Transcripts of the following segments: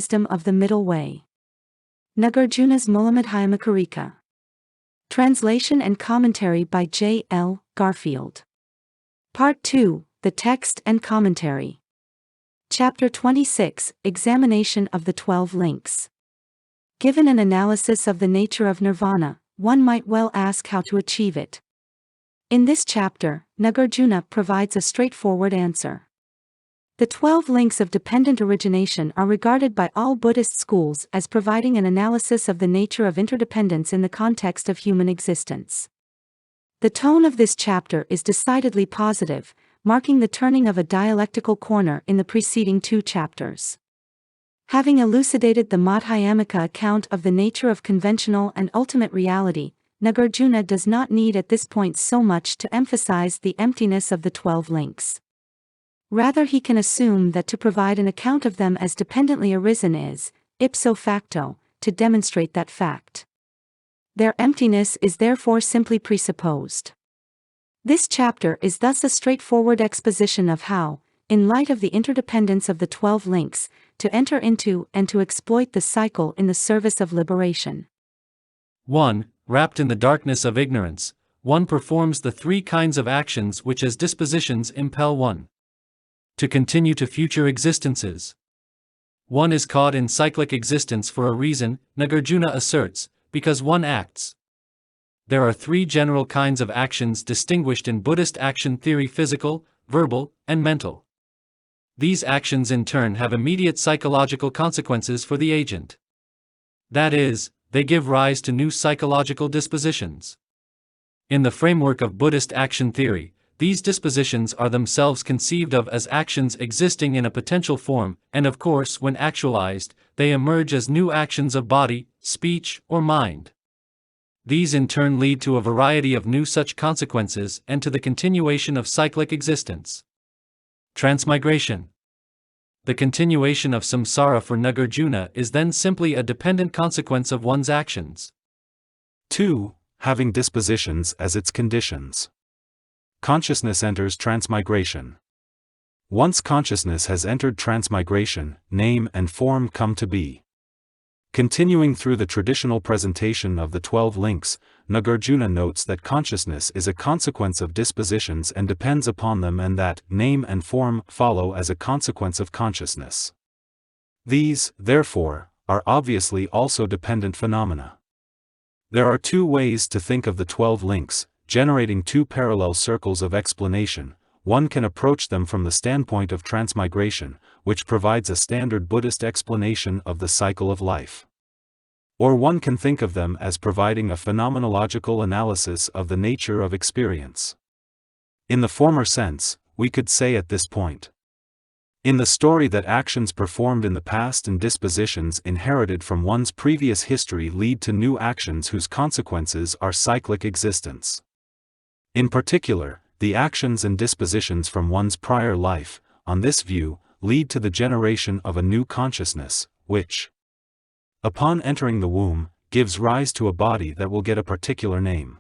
Wisdom of the Middle Way. Nagarjuna's Madhyamika. Translation and commentary by J. L. Garfield. Part 2, The Text and Commentary. Chapter 26, Examination of the 12 Links. Given an analysis of the nature of nirvana, one might well ask how to achieve it. In this chapter, Nagarjuna provides a straightforward answer. The 12 links of dependent origination are regarded by all Buddhist schools as providing an analysis of the nature of interdependence in the context of human existence. The tone of this chapter is decidedly positive, marking the turning of a dialectical corner in the preceding 2 chapters. Having elucidated the Madhyamika account of the nature of conventional and ultimate reality, Nagarjuna does not need at this point so much to emphasize the emptiness of the 12 links. Rather, he can assume that to provide an account of them as dependently arisen is, ipso facto, to demonstrate that fact. Their emptiness is therefore simply presupposed. This chapter is thus a straightforward exposition of how, in light of the interdependence of the 12 links, to enter into and to exploit the cycle in the service of liberation. 1. Wrapped in the darkness of ignorance, one performs the 3 kinds of actions which as dispositions impel one to continue to future existences. One is caught in cyclic existence for a reason, Nagarjuna asserts, because one acts. There are 3 general kinds of actions distinguished in Buddhist action theory: physical, verbal, and mental. These actions in turn have immediate psychological consequences for the agent. That is, they give rise to new psychological dispositions. In the framework of Buddhist action theory, these dispositions are themselves conceived of as actions existing in a potential form, and of course, when actualized, they emerge as new actions of body, speech, or mind. These in turn lead to a variety of new such consequences and to the continuation of cyclic existence. Transmigration. The continuation of samsara for Nagarjuna is then simply a dependent consequence of one's actions. 2. Having dispositions as its conditions. Consciousness enters transmigration. Once consciousness has entered transmigration, name and form come to be. Continuing through the traditional presentation of the 12 links, Nagarjuna notes that consciousness is a consequence of dispositions and depends upon them, and that name and form follow as a consequence of consciousness. These, therefore, are obviously also dependent phenomena. There are 2 ways to think of the 12 links, generating 2 parallel circles of explanation. One can approach them from the standpoint of transmigration, which provides a standard Buddhist explanation of the cycle of life. Or one can think of them as providing a phenomenological analysis of the nature of experience. In the former sense, we could say at this point, in the story that actions performed in the past and dispositions inherited from one's previous history lead to new actions whose consequences are cyclic existence. In particular, the actions and dispositions from one's prior life, on this view, lead to the generation of a new consciousness, which, upon entering the womb, gives rise to a body that will get a particular name.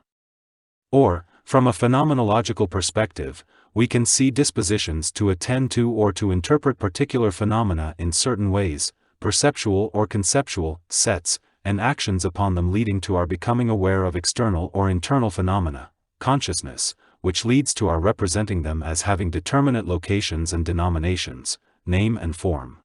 Or, from a phenomenological perspective, we can see dispositions to attend to or to interpret particular phenomena in certain ways, perceptual or conceptual sets, and actions upon them leading to our becoming aware of external or internal phenomena, consciousness, which leads to our representing them as having determinate locations and denominations, name and form.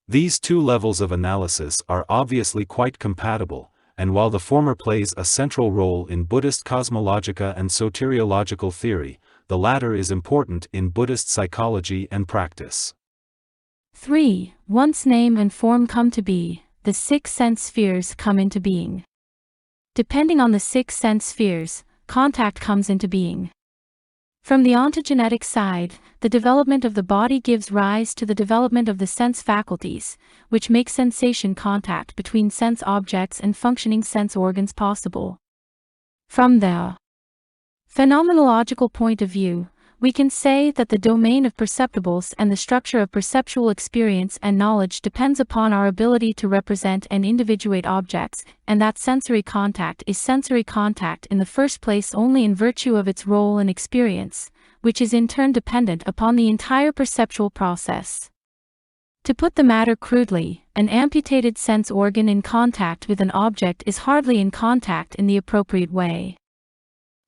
These 2 levels of analysis are obviously quite compatible, and while the former plays a central role in Buddhist cosmologica and soteriological theory, the latter is important in Buddhist psychology and practice. 3. Once name and form come to be, the 6 sense spheres come into being. Depending on the 6 sense spheres, contact comes into being. From the ontogenetic side, the development of the body gives rise to the development of the sense faculties, which make sensation contact between sense objects and functioning sense organs possible. From the phenomenological point of view, we can say that the domain of perceptibles and the structure of perceptual experience and knowledge depends upon our ability to represent and individuate objects, and that sensory contact is sensory contact in the first place only in virtue of its role in experience, which is in turn dependent upon the entire perceptual process. To put the matter crudely, an amputated sense organ in contact with an object is hardly in contact in the appropriate way.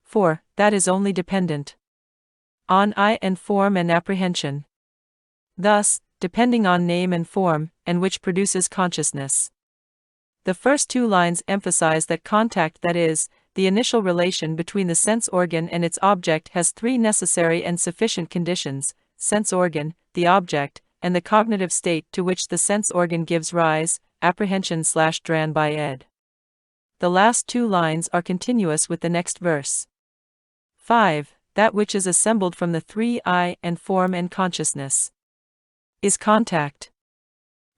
4. That is only dependent on I and form and apprehension. Thus, depending on name and form, and which produces consciousness. The first two lines emphasize that contact, that is, the initial relation between the sense organ and its object, has three necessary and sufficient conditions: sense organ, the object, and the cognitive state to which the sense organ gives rise, apprehension/dran by ed. The last two lines are continuous with the next verse. 5. That which is assembled from the three I and form and consciousness is contact.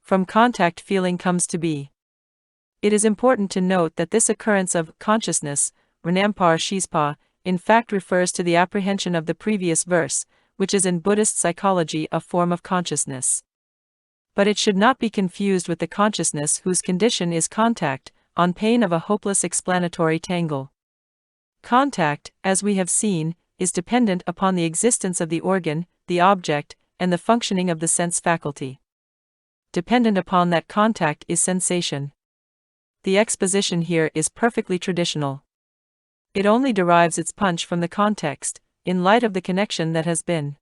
From contact feeling comes to be. It is important to note that this occurrence of consciousness, renampar shispa, in fact refers to the apprehension of the previous verse, which is in Buddhist psychology a form of consciousness. But it should not be confused with the consciousness whose condition is contact, on pain of a hopeless explanatory tangle. Contact, as we have seen, is dependent upon the existence of the organ, the object, and the functioning of the sense faculty. Dependent upon that contact is sensation. The exposition here is perfectly traditional. It only derives its punch from the context, in light of the connection that has been